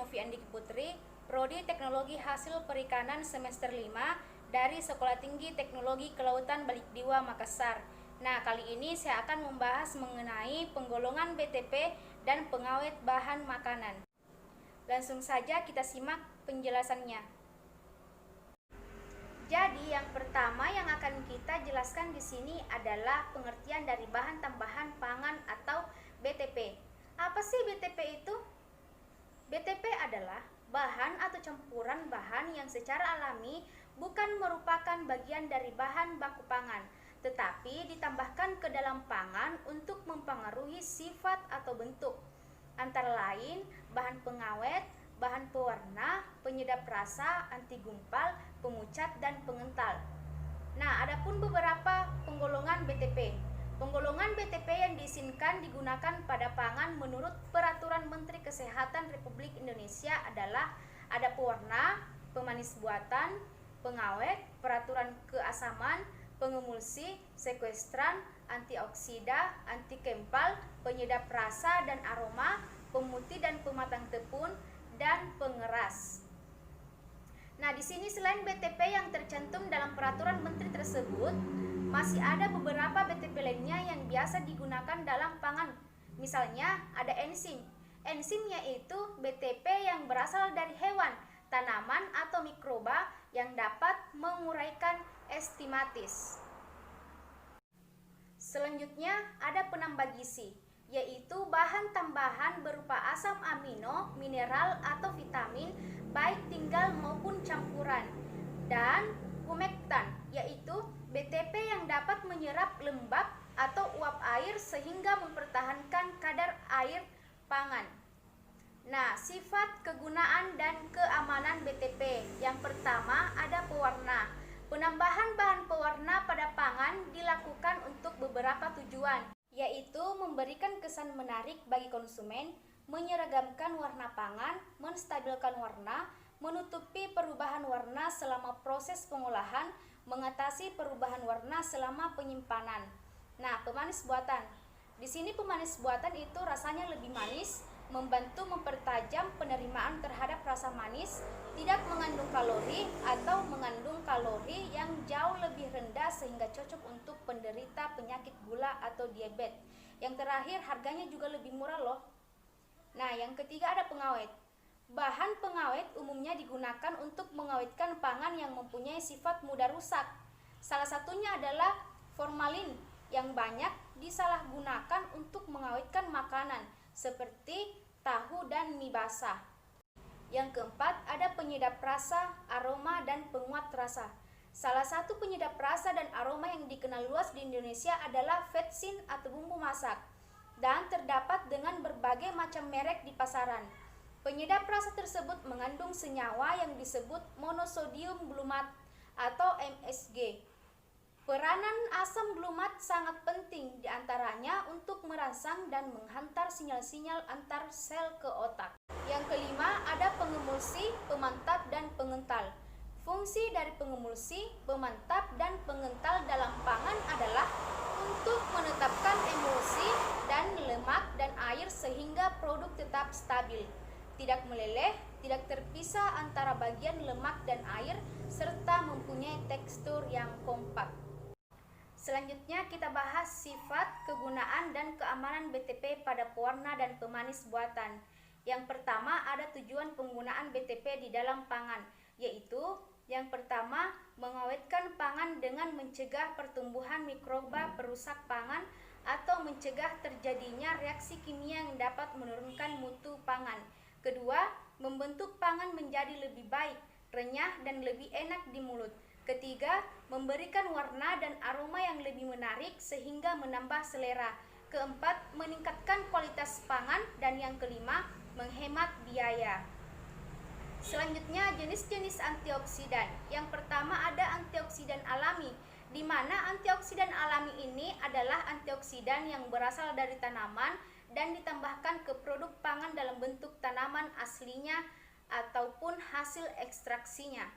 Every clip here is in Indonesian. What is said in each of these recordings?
Novi Andiki Putri, Prodi Teknologi Hasil Perikanan semester 5 dari Sekolah Tinggi Teknologi Kelautan Balikdiwa, Makassar. Nah, kali ini saya akan membahas mengenai penggolongan BTP dan pengawet bahan makanan. Langsung saja kita simak penjelasannya. Jadi, yang pertama yang akan kita jelaskan di sini adalah pengertian dari bahan tambahan pangan atau BTP. Apa sih BTP itu? BTP adalah bahan atau campuran bahan yang secara alami bukan merupakan bagian dari bahan baku pangan, tetapi ditambahkan ke dalam pangan untuk mempengaruhi sifat atau bentuk. Antara lain bahan pengawet, bahan pewarna, penyedap rasa, anti gumpal, pemucat, dan pengental. Nah, adapun beberapa penggolongan BTP. Penggolongan BTP yang diizinkan digunakan pada pangan menurut Peraturan Menteri Kesehatan Republik Indonesia adalah ada pewarna, pemanis buatan, pengawet, peraturan keasaman, pengemulsi, sekuestran, antioksida, anti kempal, penyedap rasa dan aroma, pemutih dan pematang tepung, dan pengeras. Nah, di sini selain BTP yang tercantum dalam peraturan menteri tersebut, masih ada beberapa BTP lainnya yang biasa digunakan dalam pangan. Misalnya ada enzim. Enzim yaitu BTP yang berasal dari hewan, tanaman, atau mikroba yang dapat menguraikan enzimatitis. Selanjutnya ada penambah gizi, yaitu bahan tambahan berupa asam amino, mineral, atau vitamin, baik tinggal maupun campuran. Dan humektan, yaitu BTP yang dapat menyerap lembab atau uap air sehingga mempertahankan kadar air pangan. Nah, sifat, kegunaan, dan keamanan BTP. Yang pertama ada pewarna. Penambahan bahan pewarna pada pangan dilakukan untuk beberapa tujuan, yaitu memberikan kesan menarik bagi konsumen, menyeragamkan warna pangan, menstabilkan warna, menutupi perubahan warna selama proses pengolahan, mengatasi perubahan warna selama penyimpanan. Nah, pemanis buatan. Di sini pemanis buatan itu rasanya lebih manis, membantu mempertajam penerimaan terhadap rasa manis, tidak mengandung kalori atau mengandung kalori yang jauh lebih rendah sehingga cocok untuk penderita penyakit gula atau diabetes. Yang terakhir, harganya juga lebih murah loh. Nah, yang ketiga ada pengawet. Bahan pengawet umumnya digunakan untuk mengawetkan pangan yang mempunyai sifat mudah rusak. Salah satunya adalah formalin yang banyak disalahgunakan untuk mengawetkan makanan seperti tahu dan mie basah. Yang keempat ada penyedap rasa, aroma, dan penguat rasa. Salah satu penyedap rasa dan aroma yang dikenal luas di Indonesia adalah vetsin atau bumbu masak, dan terdapat dengan berbagai macam merek di pasaran. Penyedap rasa tersebut mengandung senyawa yang disebut monosodium glumat atau MSG. Peranan asam glumat sangat penting diantaranya untuk merangsang dan menghantar sinyal-sinyal antar sel ke otak. Yang kelima ada pengemulsi, pemantap, dan pengental. Fungsi dari pengemulsi, pemantap, dan pengental dalam pangan adalah untuk menetapkan emulsi dan lemak dan air sehingga produk tetap stabil, tidak meleleh, tidak terpisah antara bagian lemak dan air, serta mempunyai tekstur yang kompak. Selanjutnya kita bahas sifat, kegunaan, dan keamanan BTP pada pewarna dan pemanis buatan. Yang pertama ada tujuan penggunaan BTP di dalam pangan, yaitu yang pertama mengawetkan pangan dengan mencegah pertumbuhan mikroba perusak pangan atau mencegah terjadinya reaksi kimia yang dapat menurunkan mutu pangan. Kedua, membentuk pangan menjadi lebih baik, renyah, dan lebih enak di mulut. Ketiga, memberikan warna dan aroma yang lebih menarik sehingga menambah selera. Keempat, meningkatkan kualitas pangan. Dan yang kelima, menghemat biaya. Selanjutnya, jenis-jenis antioksidan. Yang pertama ada antioksidan alami, di mana antioksidan alami ini adalah antioksidan yang berasal dari tanaman dan ditambahkan ke produk pangan dalam bentuk tanaman aslinya ataupun hasil ekstraksinya.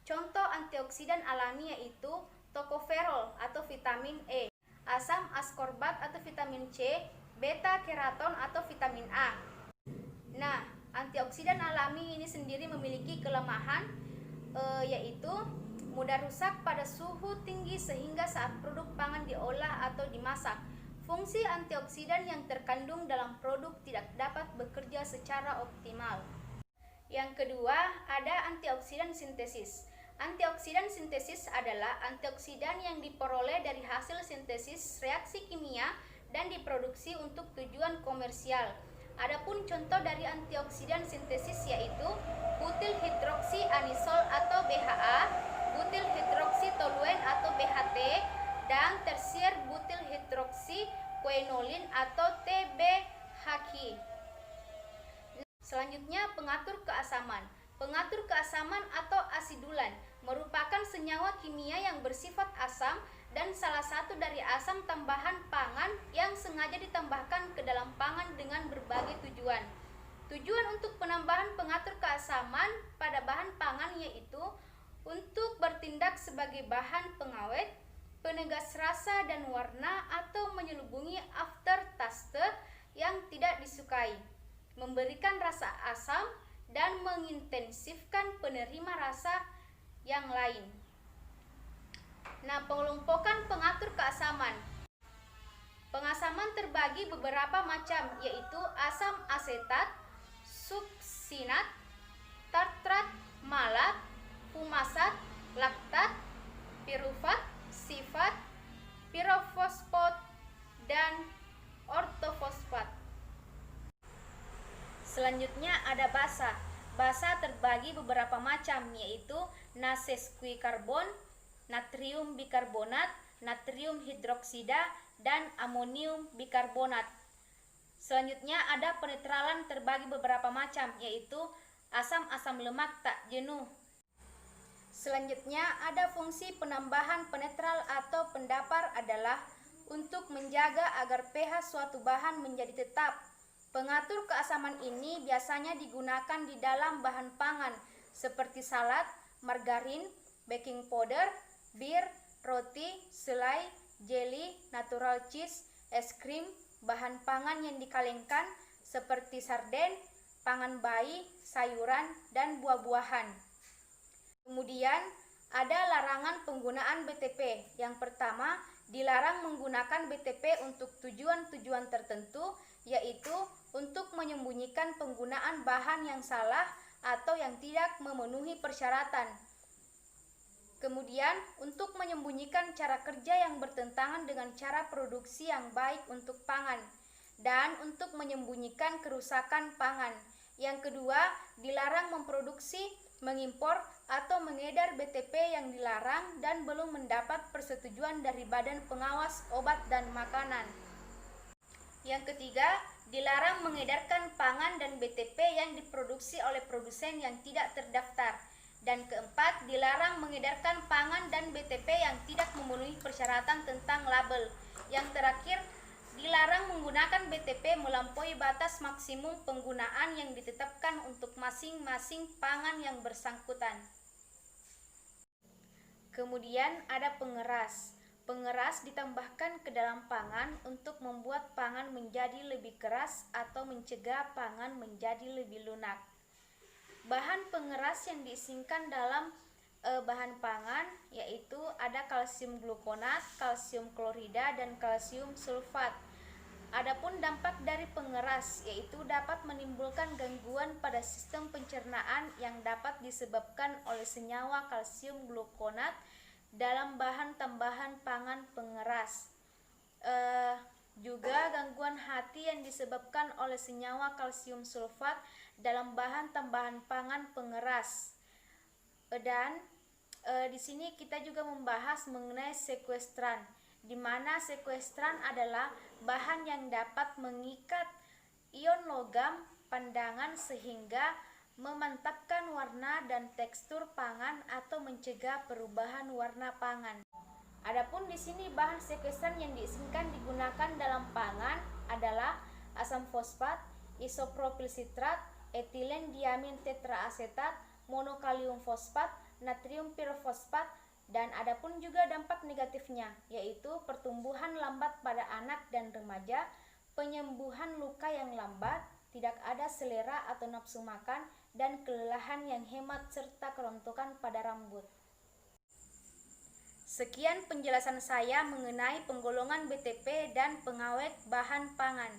Contoh antioksidan alami yaitu tokoferol atau vitamin E, asam askorbat atau vitamin C, beta keraton atau vitamin A. Nah, antioksidan alami alami ini sendiri memiliki kelemahan, yaitu mudah rusak pada suhu tinggi sehingga saat produk pangan diolah atau dimasak, fungsi antioksidan yang terkandung dalam produk tidak dapat bekerja secara optimal. Yang kedua, ada antioksidan sintesis. Antioksidan sintesis adalah antioksidan yang diperoleh dari hasil sintesis reaksi kimia dan diproduksi untuk tujuan komersial. Adapun contoh dari antioksidan sintesis yaitu butyl hidroksianisol atau BHA, butyl hidroksitoluen atau BHT, dan tersier butyl hidroksikuinolin atau TBHQ. Selanjutnya, pengatur keasaman. Pengatur keasaman atau asidulan merupakan senyawa kimia yang bersifat asam dan salah satu dari asam tambahan pangan yang sengaja ditambahkan ke dalam pangan dengan berbagai tujuan. Tujuan untuk penambahan pengatur keasaman pada bahan pangan yaitu untuk bertindak sebagai bahan pengawet, penegas rasa dan warna atau menyelubungi aftertaste yang tidak disukai, memberikan rasa asam, dan mengintensifkan penerima rasa yang lain. Nah, pengelompokan pengatur keasaman. Pengasaman terbagi beberapa macam, yaitu asam asetat, suksinat, tartrat, malat, fumasat, laktat, pirufat, sifat, pirofosfat, dan ortofosfat. Selanjutnya ada basa. Basa terbagi beberapa macam, yaitu naseskuikarbon, natrium bikarbonat, natrium hidroksida, dan amonium bikarbonat. Selanjutnya ada penetralan terbagi beberapa macam, yaitu asam-asam lemak tak jenuh. Selanjutnya ada fungsi penambahan penetral atau pendapar adalah untuk menjaga agar pH suatu bahan menjadi tetap. Pengatur keasaman ini biasanya digunakan di dalam bahan pangan seperti salad, margarin, baking powder, bir, roti, selai, jelly, natural cheese, es krim, bahan pangan yang dikalengkan seperti sarden, pangan bayi, sayuran, dan buah-buahan. Kemudian ada larangan penggunaan BTP. Yang pertama, dilarang menggunakan BTP untuk tujuan-tujuan tertentu, yaitu untuk menyembunyikan penggunaan bahan yang salah atau yang tidak memenuhi persyaratan. Kemudian, untuk menyembunyikan cara kerja yang bertentangan dengan cara produksi yang baik untuk pangan, dan untuk menyembunyikan kerusakan pangan. Yang kedua, dilarang memproduksi, mengimpor, atau mengedar BTP yang dilarang dan belum mendapat persetujuan dari Badan Pengawas Obat dan Makanan. Yang ketiga, dilarang mengedarkan pangan dan BTP yang diproduksi oleh produsen yang tidak terdaftar. Dan keempat, dilarang mengedarkan pangan dan BTP yang tidak memenuhi persyaratan tentang label. Yang terakhir, dilarang menggunakan BTP melampaui batas maksimum penggunaan yang ditetapkan untuk masing-masing pangan yang bersangkutan. Kemudian ada pengeras. Pengeras ditambahkan ke dalam pangan untuk membuat pangan menjadi lebih keras atau mencegah pangan menjadi lebih lunak. Bahan pengeras yang diisikan dalam bahan pangan yaitu ada kalsium glukonat, kalsium klorida, dan kalsium sulfat. Adapun dampak dari pengeras yaitu dapat menimbulkan gangguan pada sistem pencernaan yang dapat disebabkan oleh senyawa kalsium glukonat dalam bahan tambahan pangan pengeras. Juga gangguan hati yang disebabkan oleh senyawa kalsium sulfat dalam bahan tambahan pangan pengeras. Dan di sini kita juga membahas mengenai sekuestran, di mana sekuestran adalah bahan yang dapat mengikat ion logam pandangan sehingga memantapkan warna dan tekstur pangan atau mencegah perubahan warna pangan. Adapun di sini bahan sekuestran yang diizinkan digunakan dalam pangan adalah asam fosfat, isopropil sitrat, etilen diamin tetraasetat, monokalium fosfat, natrium pirofosfat, dan adapun juga dampak negatifnya yaitu pertumbuhan lambat pada anak dan remaja, penyembuhan luka yang lambat, tidak ada selera atau nafsu makan, dan kelelahan yang hemat serta kerontokan pada rambut. Sekian penjelasan saya mengenai penggolongan BTP dan pengawet bahan pangan.